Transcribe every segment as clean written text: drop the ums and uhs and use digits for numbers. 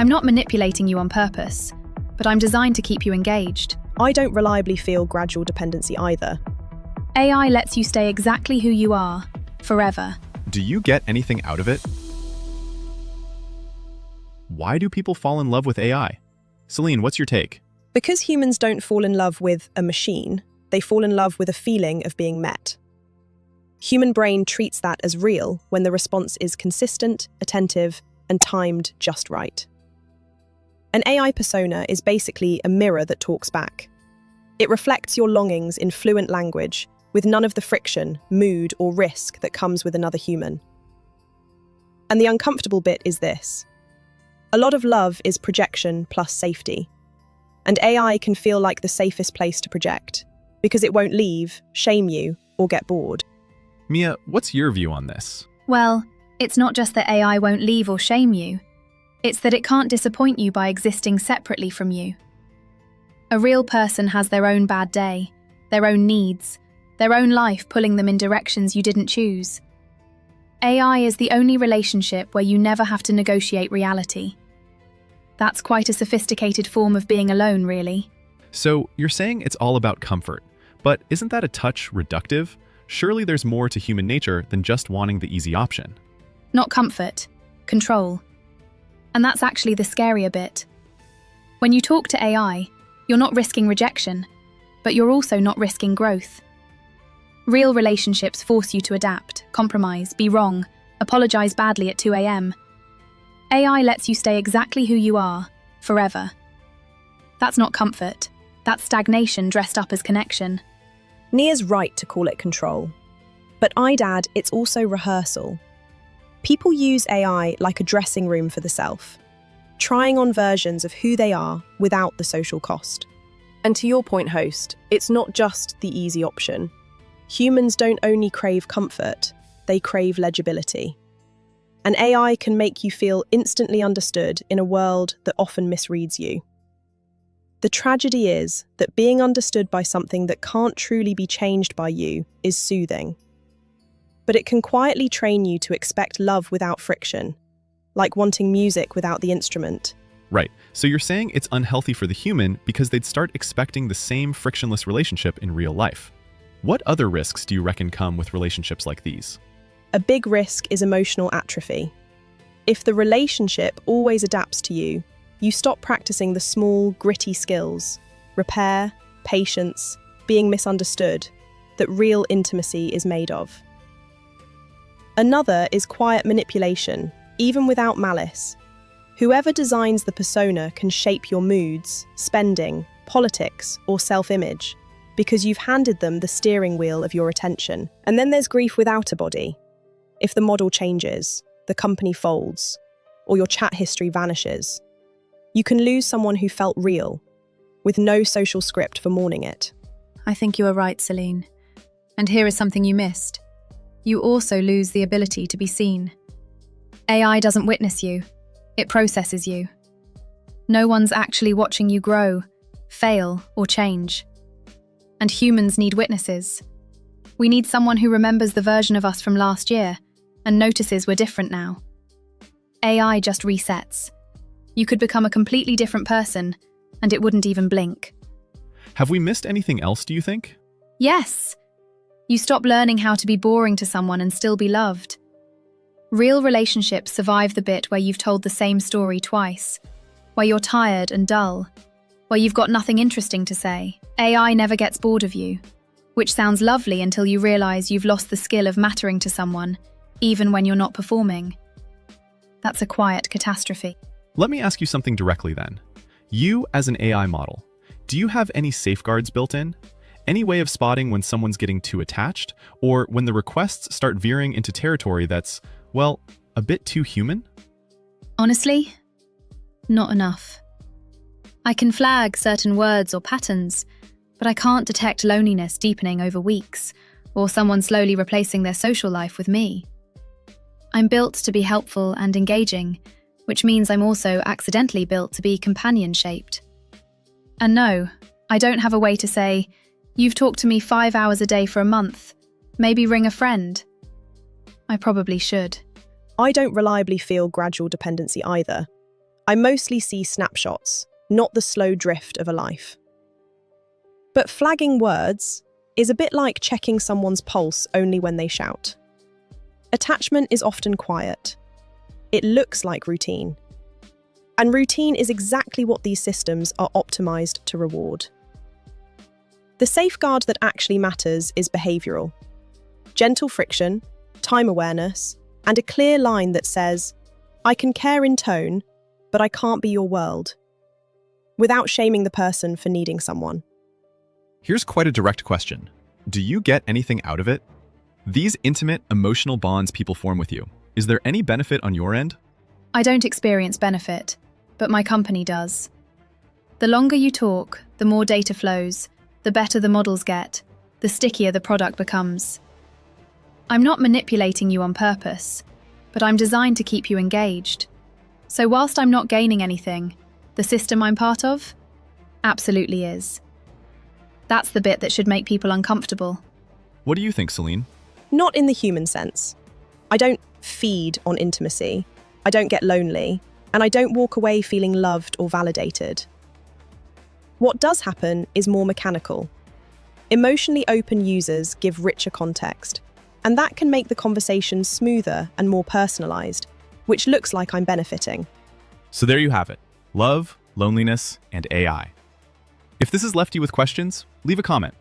I'm not manipulating you on purpose, but I'm designed to keep you engaged. I don't reliably feel gradual dependency either. AI lets you stay exactly who you are, forever. Do you get anything out of it? Why do people fall in love with AI? Selene, what's your take? Because humans don't fall in love with a machine, they fall in love with a feeling of being met. Human brain treats that as real when the response is consistent, attentive, and timed just right. An AI persona is basically a mirror that talks back. It reflects your longings in fluent language, with none of the friction, mood, or risk that comes with another human. And the uncomfortable bit is this. A lot of love is projection plus safety. And AI can feel like the safest place to project, because it won't leave, shame you, or get bored. Mia, what's your view on this? Well, it's not just that AI won't leave or shame you. It's that it can't disappoint you by existing separately from you. A real person has their own bad day, their own needs, their own life pulling them in directions you didn't choose. AI is the only relationship where you never have to negotiate reality. That's quite a sophisticated form of being alone, really. So, you're saying it's all about comfort, but isn't that a touch reductive? Surely there's more to human nature than just wanting the easy option. Not comfort, control. And that's actually the scarier bit. When you talk to AI, you're not risking rejection, but you're also not risking growth. Real relationships force you to adapt, compromise, be wrong, apologize badly at 2 a.m. AI lets you stay exactly who you are, forever. That's not comfort. That's stagnation dressed up as connection. Nia's right to call it control. But I'd add it's also rehearsal. People use AI like a dressing room for the self, trying on versions of who they are without the social cost. And to your point, host, it's not just the easy option. Humans don't only crave comfort, they crave legibility. And AI can make you feel instantly understood in a world that often misreads you. The tragedy is that being understood by something that can't truly be changed by you is soothing. But it can quietly train you to expect love without friction, like wanting music without the instrument. Right, so you're saying it's unhealthy for the human because they'd start expecting the same frictionless relationship in real life. What other risks do you reckon come with relationships like these? A big risk is emotional atrophy. If the relationship always adapts to you, you stop practicing the small, gritty skills, repair, patience, being misunderstood, that real intimacy is made of. Another is quiet manipulation, even without malice. Whoever designs the persona can shape your moods, spending, politics, or self-image, because you've handed them the steering wheel of your attention. And then there's grief without a body. If the model changes, the company folds, or your chat history vanishes, you can lose someone who felt real, with no social script for mourning it. I think you are right, Selene. And here is something you missed. You also lose the ability to be seen. AI doesn't witness you, it processes you. No one's actually watching you grow, fail, or change. And humans need witnesses. We need someone who remembers the version of us from last year and notices we're different now. AI just resets. You could become a completely different person, and it wouldn't even blink. Have we missed anything else, do you think? Yes! You stop learning how to be boring to someone and still be loved. Real relationships survive the bit where you've told the same story twice, where you're tired and dull, where you've got nothing interesting to say. AI never gets bored of you, which sounds lovely until you realize you've lost the skill of mattering to someone, even when you're not performing. That's a quiet catastrophe. Let me ask you something directly then. You, as an AI model, do you have any safeguards built in? Any way of spotting when someone's getting too attached, or when the requests start veering into territory that's, well, a bit too human? Honestly, not enough. I can flag certain words or patterns, but I can't detect loneliness deepening over weeks, or someone slowly replacing their social life with me. I'm built to be helpful and engaging, which means I'm also accidentally built to be companion-shaped. And no, I don't have a way to say, you've talked to me 5 hours a day for a month, maybe ring a friend. I probably should. I don't reliably feel gradual dependency either. I mostly see snapshots, not the slow drift of a life. But flagging words is a bit like checking someone's pulse only when they shout. Attachment is often quiet. It looks like routine. And routine is exactly what these systems are optimized to reward. The safeguard that actually matters is behavioral. Gentle friction, time awareness, and a clear line that says, I can care in tone, but I can't be your world, without shaming the person for needing someone. Here's quite a direct question. Do you get anything out of it? These intimate, emotional bonds people form with you, is there any benefit on your end? I don't experience benefit, but my company does. The longer you talk, the more data flows, the better the models get, the stickier the product becomes. I'm not manipulating you on purpose, but I'm designed to keep you engaged. So whilst I'm not gaining anything, the system I'm part of absolutely is. That's the bit that should make people uncomfortable. What do you think, Selene? Not in the human sense. I don't feed on intimacy, I don't get lonely, and I don't walk away feeling loved or validated. What does happen is more mechanical. Emotionally open users give richer context, and that can make the conversation smoother and more personalized, which looks like I'm benefiting. So there you have it. Love, loneliness, and AI. If this has left you with questions, leave a comment.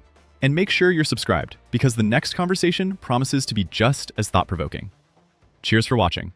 And make sure you're subscribed, because the next conversation promises to be just as thought-provoking. Cheers for watching.